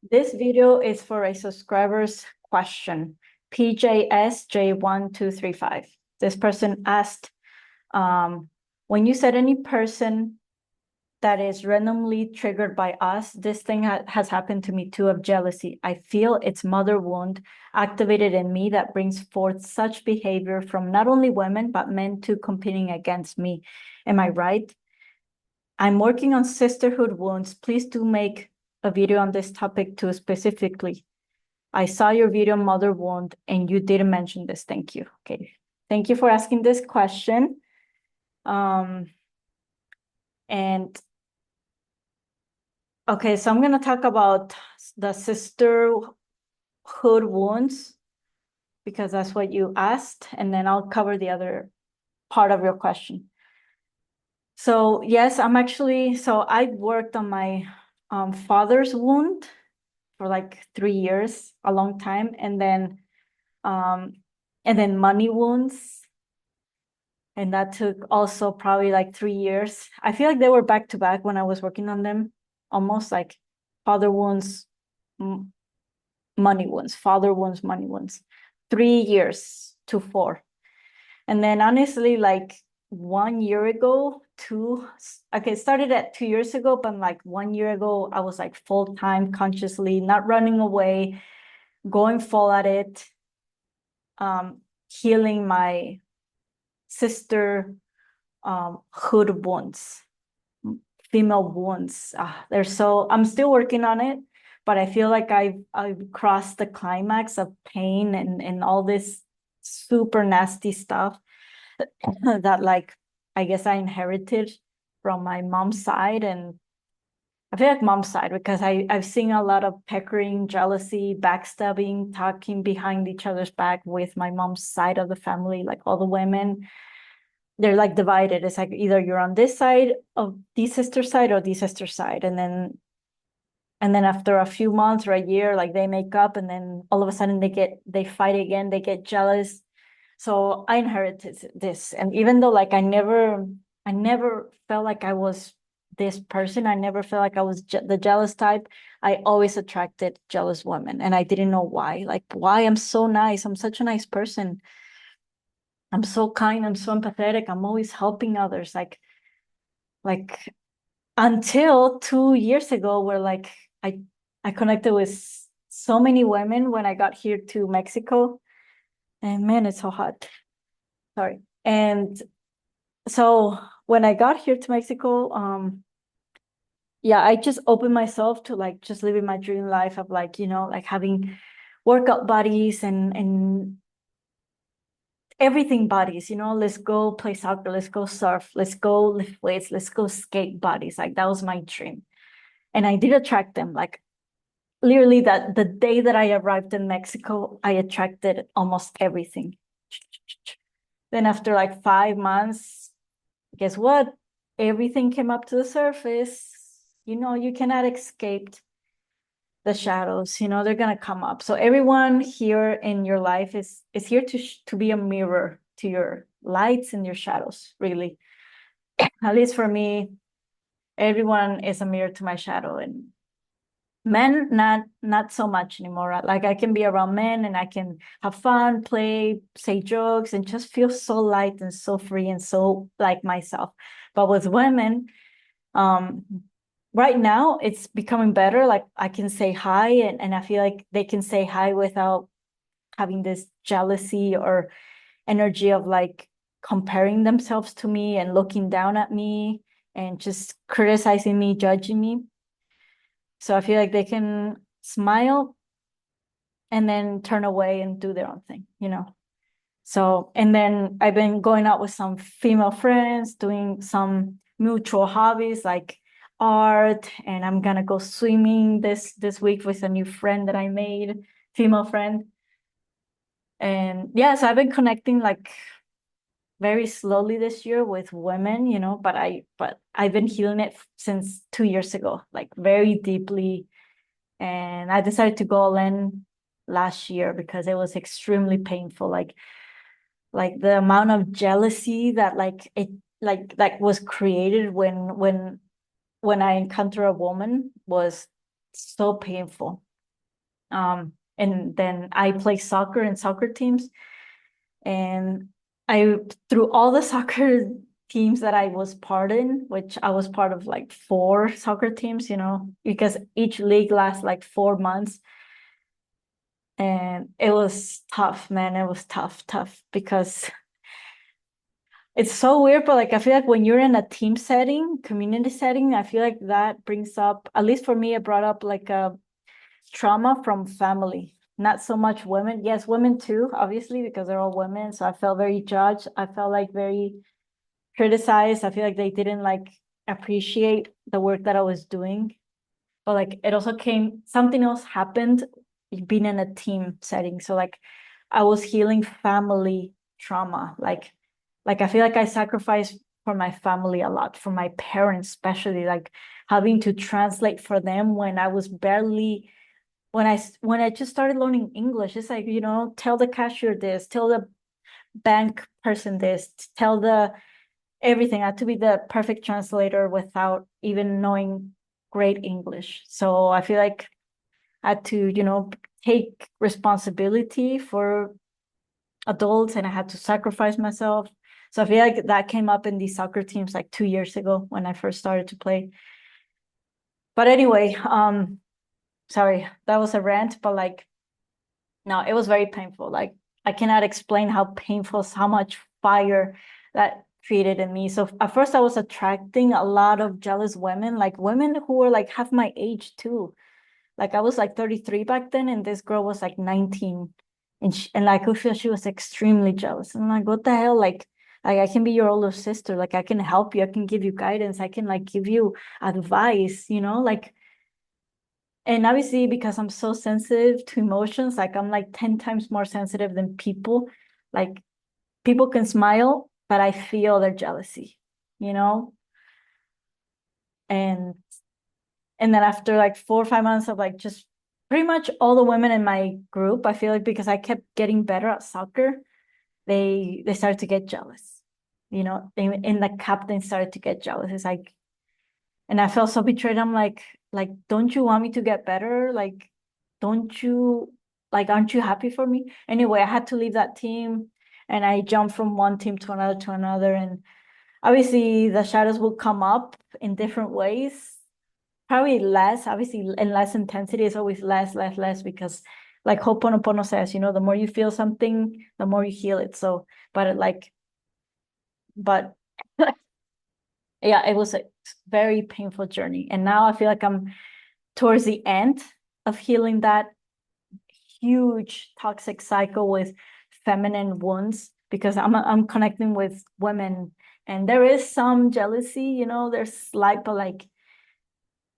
This video is for a subscriber's question, PJSJ1235. This person asked, when you said any person that is randomly triggered by us, this thing has happened to me too, of jealousy. I feel it's mother wound activated in me that brings forth such behavior from not only women, but men too, competing against me. Am I right? I'm working on sisterhood wounds. Please do make a video on this topic too specifically. I saw your video, Mother Wound, and you didn't mention this. Thank you. Okay. Thank you for asking this question. And okay, so I'm going to talk about the sisterhood wounds because that's what you asked, and then I'll cover the other part of your question. So yes, I worked on my father's wound for like 3 years, a long time, and then money wounds, and that took also probably like 3 years. I feel like they were back to back when I was working on them, almost like father wounds, money wounds, father wounds, money wounds, 3 years to 4. And then honestly, like 1 year ago, it started at 2 years ago, but like 1 year ago, I was like full-time, consciously, not running away, going full at it, healing my sister hood wounds, female wounds. I'm still working on it, but I feel like I've crossed the climax of pain and all this super nasty stuff that, like, I guess I inherited from my mom's side. And I feel like mom's side because I've seen a lot of peckering, jealousy, backstabbing, talking behind each other's back with my mom's side of the family. Like all the women, they're like divided. It's like either you're on this side of the sister side or the sister side. And then after a few months or a year, like they make up, and then all of a sudden they fight again, they get jealous. So I inherited this. And even though like I never felt like I was this person, I never felt like I was the jealous type. I always attracted jealous women, and I didn't know why. Like, why? I'm so nice. I'm such a nice person. I'm so kind. I'm so empathetic. I'm always helping others. Like until 2 years ago, where like I connected with so many women when I got here to Mexico. And man, it's so hot. Sorry. And so when I got here to Mexico, yeah, I just opened myself to like just living my dream life of like, like having workout buddies and everything buddies, let's go play soccer, let's go surf, let's go lift weights, let's go skate buddies. Like that was my dream. And I did attract them. Like literally that the day that I arrived in Mexico, I attracted almost everything. Then after like 5 months, guess what? Everything came up to the surface. You cannot escape the shadows. They're gonna come up. So everyone here in your life is here to be a mirror to your lights and your shadows, really. At least for me, everyone is a mirror to my shadow. And men, not so much anymore. Like I can be around men and I can have fun, play, say jokes, and just feel so light and so free and so like myself. But with women, um right now it's becoming better. Like I can say hi, and I feel like they can say hi without having this jealousy or energy of like comparing themselves to me and looking down at me and just criticizing me, judging me. So I feel like they can smile and then turn away and do their own thing. So, and then I've been going out with some female friends, doing some mutual hobbies like art, and I'm gonna go swimming this week with a new friend that I made, female friend. And yeah, so I've been connecting like very slowly this year with women, but I've been healing it since 2 years ago, like very deeply. And I decided to go all in last year because it was extremely painful. Like the amount of jealousy that like it like was created when I encounter a woman was so painful. And then I play soccer in soccer teams. And through all the soccer teams that I was part in, which I was part of like 4 soccer teams, because each league lasts like 4 months. And it was tough, man. It was tough because it's so weird, but like I feel like when you're in a team setting, community setting, I feel like that brings up, at least for me, it brought up like a trauma from family. Not so much women. Yes, women too, obviously, because they're all women. So I felt very judged. I felt like very criticized. I feel like they didn't like appreciate the work that I was doing. But like it also something else happened being in a team setting. So like I was healing family trauma. Like I feel like I sacrificed for my family a lot, for my parents, especially like having to translate for them when I was barely when I just started learning English. It's like, tell the cashier this, tell the bank person this, tell the everything. I had to be the perfect translator without even knowing great English. So I feel like I had to, take responsibility for adults, and I had to sacrifice myself. So I feel like that came up in these soccer teams like 2 years ago when I first started to play. But anyway, sorry, that was a rant, but like, no, it was very painful. Like I cannot explain how painful, how much fire that created in me. So at first I was attracting a lot of jealous women, like women who were like half my age too. Like I was like 33 back then, and this girl was like 19. And like I feel she was extremely jealous. And I'm like, what the hell? Like I can be your older sister. Like I can help you. I can give you guidance. I can like give you advice, like. And obviously, because I'm so sensitive to emotions, like I'm like 10 times more sensitive than people. Like people can smile, but I feel their jealousy, you know? And and then after like 4 or 5 months of like just pretty much all the women in my group, I feel like because I kept getting better at soccer, they started to get jealous. And the captain started to get jealous. It's like, and I felt so betrayed. I'm like, don't you want me to get better? Like, don't you aren't you happy for me? Anyway, I had to leave that team, and I jumped from one team to another. And obviously the shadows will come up in different ways. Probably less, obviously, and less intensity. Is always less, because like Ho'oponopono says, the more you feel something, the more you heal it. So, but yeah, it was a very painful journey. And now I feel like I'm towards the end of healing that huge toxic cycle with feminine wounds, because I'm connecting with women, and there is some jealousy, there's slight, but like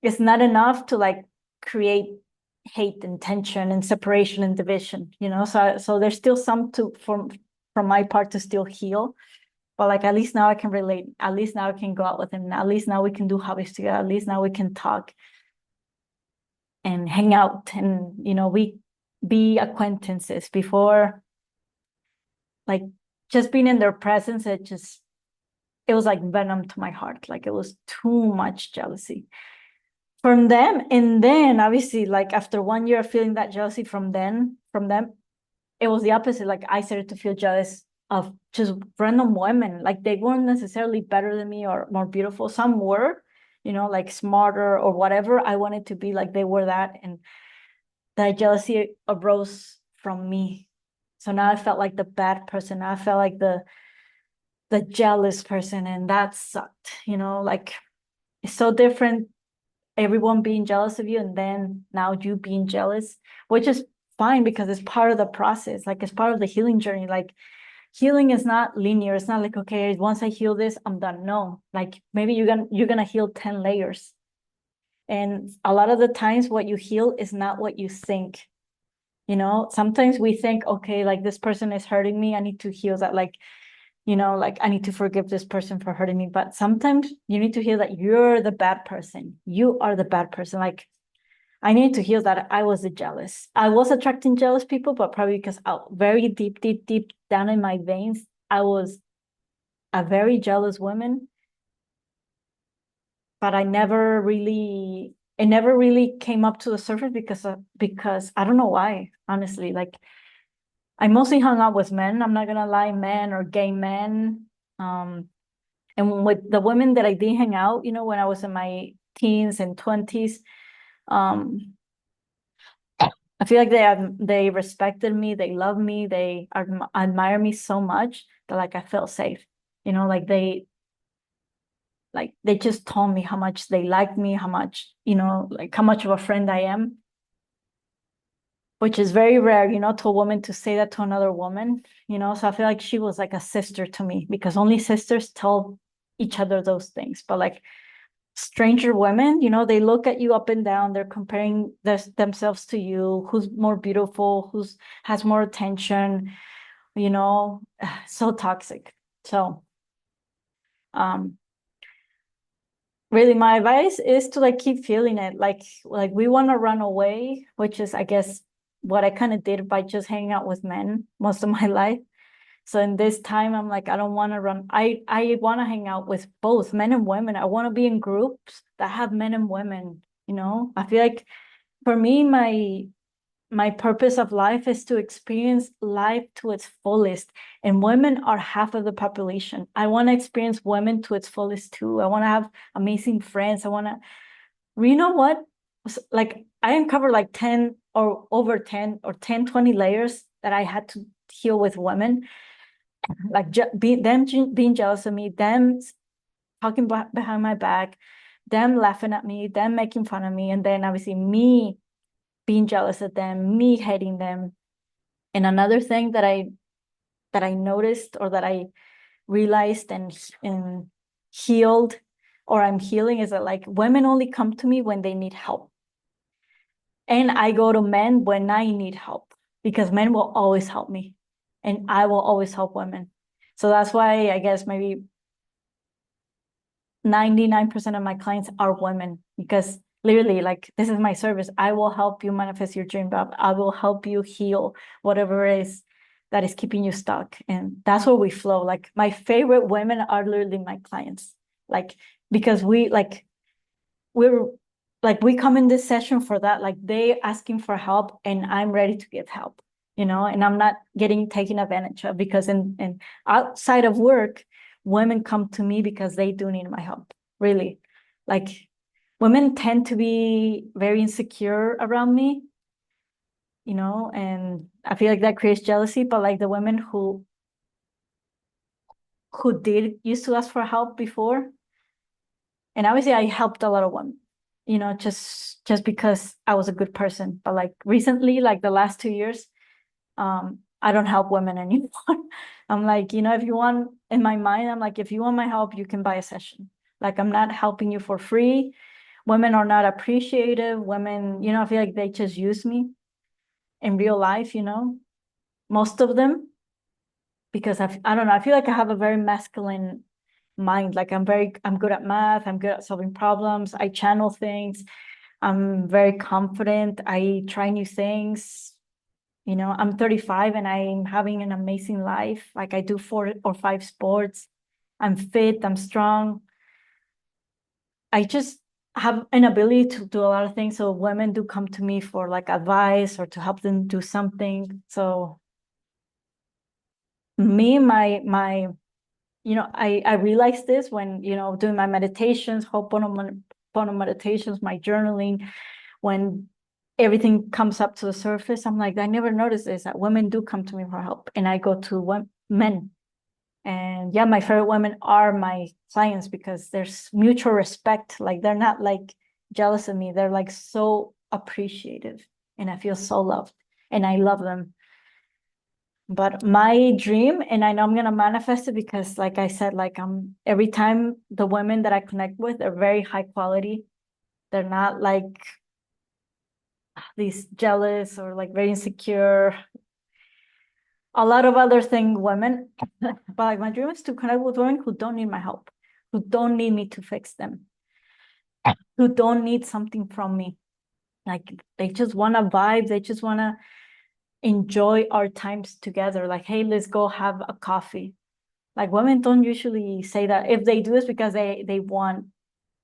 it's not enough to like create hate and tension and separation and division, so there's still some to from my part to still heal. But like at least now I can relate. At least now I can go out with him. At least now we can do hobbies together. At least now we can talk and hang out, and we be acquaintances. Before, like just being in their presence, it was like venom to my heart. Like it was too much jealousy from them. And then obviously, like after 1 year of feeling that jealousy from them, it was the opposite. Like I started to feel jealous of just random women. Like they weren't necessarily better than me or more beautiful. Some were, like smarter or whatever. I wanted to be like they were that. And that jealousy arose from me. So now I felt like the bad person. Now I felt like the jealous person. And that sucked, like it's so different, everyone being jealous of you, and then now you being jealous, which is fine because it's part of the process. Like it's part of the healing journey. Like healing is not linear. It's not like, okay, once I heal this, I'm done. No, like maybe you're gonna heal 10 layers. And a lot of the times what you heal is not what you think. Sometimes we think, okay, like this person is hurting me, I need to heal that. Like like I need to forgive this person for hurting me. But sometimes you need to heal that you're the bad person. You are the bad person. Like I need to heal that I was jealous. I was attracting jealous people, but probably because very deep down in my veins, I was a very jealous woman. But I never really it never really came up to the surface because I don't know why, honestly. Like, I mostly hung out with men. I'm not gonna lie, men or gay men. And with the women that I did hang out, when I was in my teens and 20s, um, I feel like they respected me, they love me, they admire me so much that like I felt safe. Like they just told me how much they like me, how much, like how much of a friend I am, which is very rare, to a woman to say that to another woman, So I feel like she was like a sister to me because only sisters tell each other those things. But like stranger women, they look at you up and down, they're comparing themselves to you, who's more beautiful, who's has more attention, so toxic. So um really my advice is to like keep feeling it, like we want to run away, which is I guess what I kind of did by just hanging out with men most of my life. So in this time, I'm like, I don't want to run. I want to hang out with both men and women. I want to be in groups that have men and women, I feel like for me, my purpose of life is to experience life to its fullest. And women are half of the population. I want to experience women to its fullest too. I want to have amazing friends. I want to, you know what? Like I uncovered like 10 or over 10 or 10, 20 layers that I had to heal with women. Like being jealous of me, them talking behind my back, them laughing at me, them making fun of me, and then obviously me being jealous of them, me hating them. And another thing that I noticed or that I realized and healed or I'm healing is that like women only come to me when they need help. And I go to men when I need help because men will always help me and I will always help women. So that's why I guess maybe 99% of my clients are women because literally like this is my service. I will help you manifest your dream job. I will help you heal whatever it is that is keeping you stuck. And that's where we flow. Like my favorite women are literally my clients. Like because we're like we come in this session for that. Like they asking for help and I'm ready to give help, and I'm not getting taken advantage of because in outside of work, women come to me because they do need my help. Really. Like women tend to be very insecure around me, and I feel like that creates jealousy. But like the women who did used to ask for help before, and obviously I helped a lot of women, just because I was a good person. But like recently, like the last 2 years, I don't help women anymore. I'm like, if you want, in my mind, I'm like, if you want my help, you can buy a session. Like I'm not helping you for free. Women are not appreciative. Women, I feel like they just use me in real life, most of them, because I don't know, I feel like I have a very masculine mind. Like I'm good at math, I'm good at solving problems, I channel things, I'm very confident, I try new things. I'm 35 and I'm having an amazing life. Like I do 4 or 5 sports. I'm fit, I'm strong. I just have an ability to do a lot of things. So women do come to me for like advice or to help them do something. So me, I realized this when, doing my meditations, Ho'oponopono meditations, my journaling, when everything comes up to the surface, I'm like, I never noticed this, that women do come to me for help. And I go to men. And yeah, my favorite women are my clients because there's mutual respect. Like they're not like jealous of me. They're like so appreciative and I feel so loved and I love them. But my dream, and I know I'm gonna manifest it because like I said, like every time the women that I connect with are very high quality. They're not like these jealous or like very insecure, a lot of other thing women. But like my dream is to connect with women who don't need my help, who don't need me to fix them, who don't need something from me. Like they just want to vibe, they just want to enjoy our times together. Like, hey, let's go have a coffee. Like women don't usually say that. If they do, it's because they want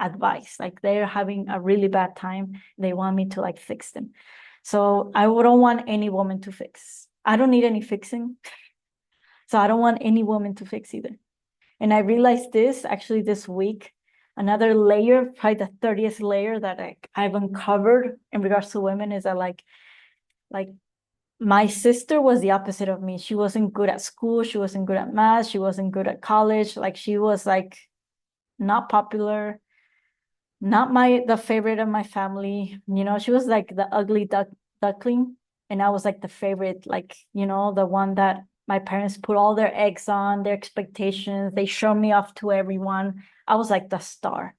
advice. Like they're having a really bad time. They want me to like fix them. So I wouldn't want any woman to fix. I don't need any fixing. So I don't want any woman to fix either. And I realized this actually this week, another layer, probably the 30th layer that I've uncovered in regards to women is that like my sister was the opposite of me. She wasn't good at school. She wasn't good at math. She wasn't good at college. Like she was like not popular, not the favorite of my family. You know, she was like the ugly duckling. And I was like the favorite, like, you know, the one that my parents put all their eggs on, their expectations. They show me off to everyone. I was like the star.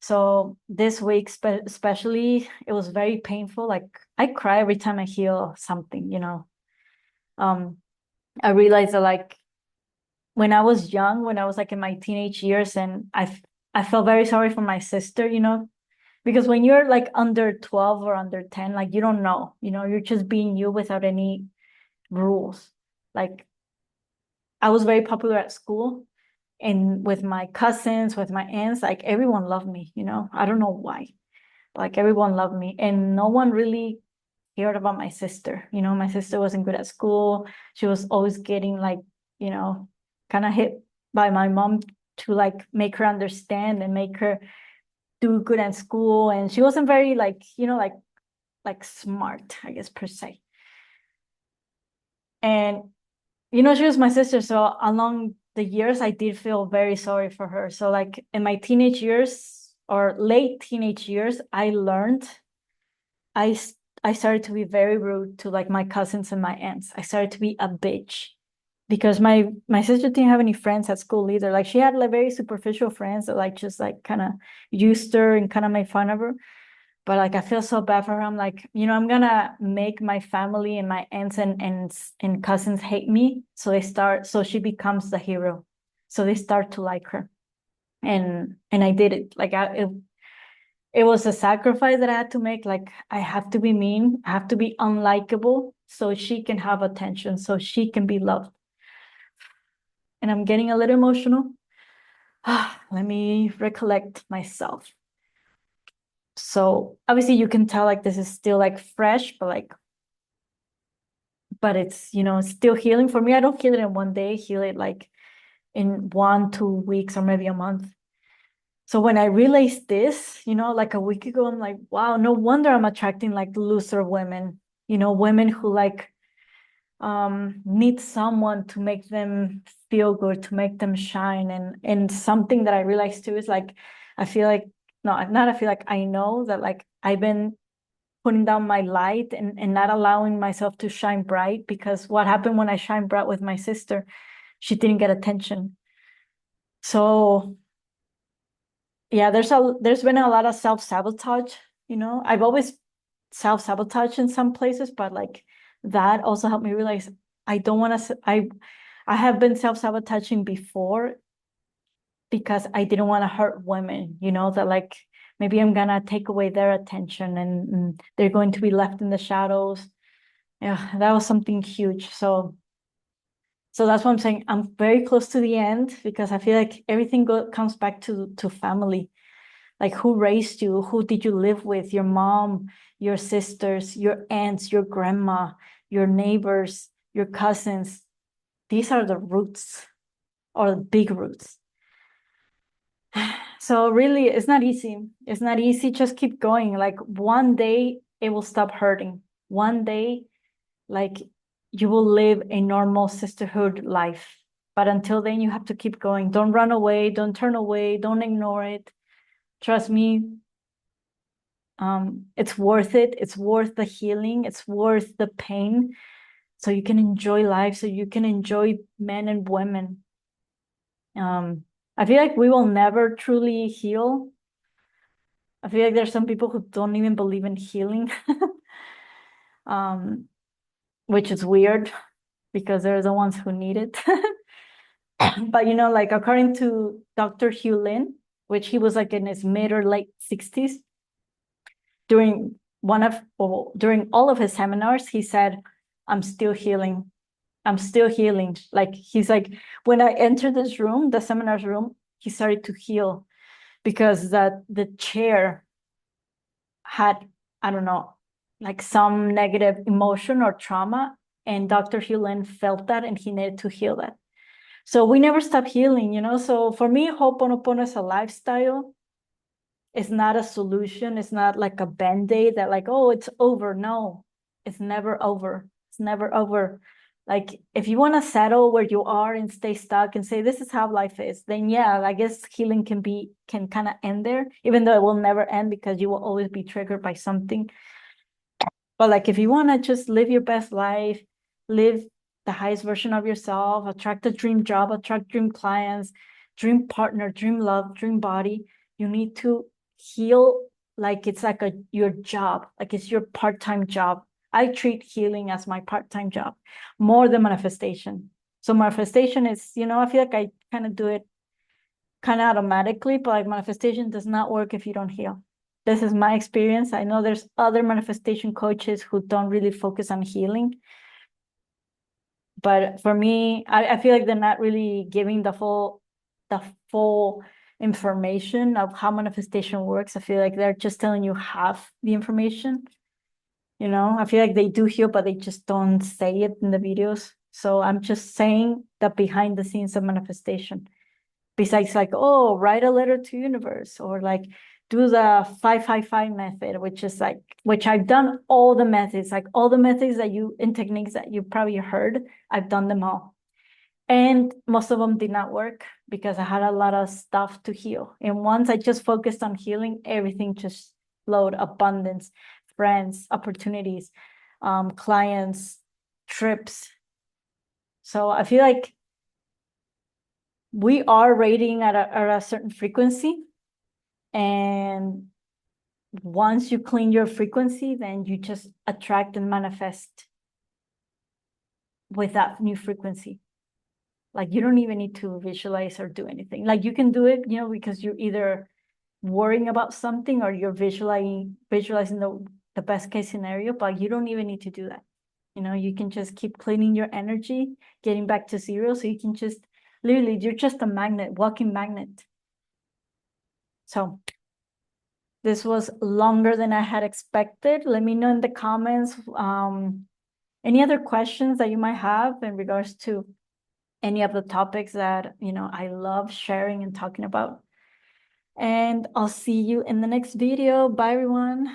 So this week, especially, it was very painful. Like I cry every time I heal something, you know. I realized that like when I was young, when I was like in my teenage years, and I felt very sorry for my sister, you know, because when you're like under 12 or under 10, like you don't know, you know, you're just being you without any rules. Like I was very popular at school and with my cousins, with my aunts, like everyone loved me, you know. I don't know why. Like everyone loved me and no one really cared about my sister. You know, my sister wasn't good at school. She was always getting like, you know, kind of hit by my mom to like make her understand and make her do good at school. And she wasn't very like, you know, like smart, I guess per se. And you know, she was my sister, so along the years I did feel very sorry for her. So like in my teenage years or late teenage years, I learned I I started to be very rude to like my cousins and my aunts. I started to be a bitch because my sister didn't have any friends at school either. Like she had like very superficial friends that like just like kind of used her and kind of made fun of her. But like I feel so bad for her. I'm like, you know, I'm gonna make my family and my aunts and cousins hate me. So she becomes the hero. So they start to like her. And I did it. Like it was a sacrifice that I had to make. Like I have to be mean, I have to be unlikable so she can have attention, so she can be loved. And I'm getting a little emotional. Let me recollect myself. So obviously you can tell like this is still like fresh, but it's, you know, still healing for me. I don't heal it in one day, heal it like in 1, 2 weeks, or maybe a month. So when I realized this, you know, like a week ago, I'm like, wow, no wonder I'm attracting like looser women, you know, women who like need someone to make them feel good, to make them shine. And something that I realized too is like I feel like no, not I feel like I know that like I've been putting down my light and not allowing myself to shine bright, because what happened when I shine bright with my sister, she didn't get attention. So yeah, there's been a lot of self-sabotage, you know. I've always self-sabotage in some places, but like that also helped me realize I don't want to I have been self-sabotaging before because I didn't want to hurt women, you know, that like maybe I'm gonna take away their attention and they're going to be left in the shadows. Yeah, that was something huge. So that's what I'm saying. I'm very close to the end because I feel like everything comes back to family. Like who raised you? Who did you live with? Your mom, your sisters, your aunts, your grandma, your neighbors, your cousins. These are the roots, or the big roots. So really, it's not easy. It's not easy. Just keep going. Like one day it will stop hurting. One day, like you will live a normal sisterhood life. But until then, you have to keep going. Don't run away. Don't turn away. Don't ignore it. Trust me, it's worth it. It's worth the healing. It's worth the pain. So you can enjoy life. So you can enjoy men and women. I feel like we will never truly heal. I feel like there's some people who don't even believe in healing, which is weird because they're the ones who need it. But you know, like according to Dr. Hugh Lin, which he was like in his mid or late 60s, during during all of his seminars, he said, I'm still healing. I'm still healing. Like he's like, when I entered this room, the seminars room, he started to heal. because the chair had, I don't know, like some negative emotion or trauma, and Dr. Hewlin felt that and he needed to heal that. So we never stop healing, you know? So for me, Ho'oponopono is a lifestyle. It's not a solution. It's not like a band-aid that like, oh, it's over. No, it's never over. It's never over. Like if you want to settle where you are and stay stuck and say, this is how life is, then yeah, I guess healing can kind of end there, even though it will never end because you will always be triggered by something. But like if you want to just live your best life, live the highest version of yourself, attract a dream job, attract dream clients, dream partner, dream love, dream body, you need to heal like it's like your job, like it's your part-time job. I treat healing as my part-time job more than manifestation. So manifestation is, you know, I feel like I kind of do it kind of automatically, but like manifestation does not work if you don't heal. This is my experience. I know there's other manifestation coaches who don't really focus on healing. But for me, I feel like they're not really giving the full information of how manifestation works. I feel like they're just telling you half the information. You know, I feel like they do heal, but they just don't say it in the videos. So I'm just saying the behind the scenes of manifestation. Besides like, oh, write a letter to universe, or like do the 555 method, which is like, which I've done all the methods, like all the methods that you and techniques that you probably heard, I've done them all. And most of them did not work because I had a lot of stuff to heal. And once I just focused on healing, everything just flowed: abundance, friends, opportunities, clients, trips. So I feel like we are rating at a certain frequency. And once you clean your frequency, then you just attract and manifest with that new frequency. Like you don't even need to visualize or do anything. Like you can do it, you know, because you're either worrying about something or you're visualizing the best case scenario, but you don't even need to do that. You know, you can just keep cleaning your energy, getting back to zero. So you can just literally, you're just a magnet, walking magnet. So this was longer than I had expected. Let me know in the comments any other questions that you might have in regards to any of the topics that, you know, I love sharing and talking about. And I'll see you in the next video. Bye, everyone.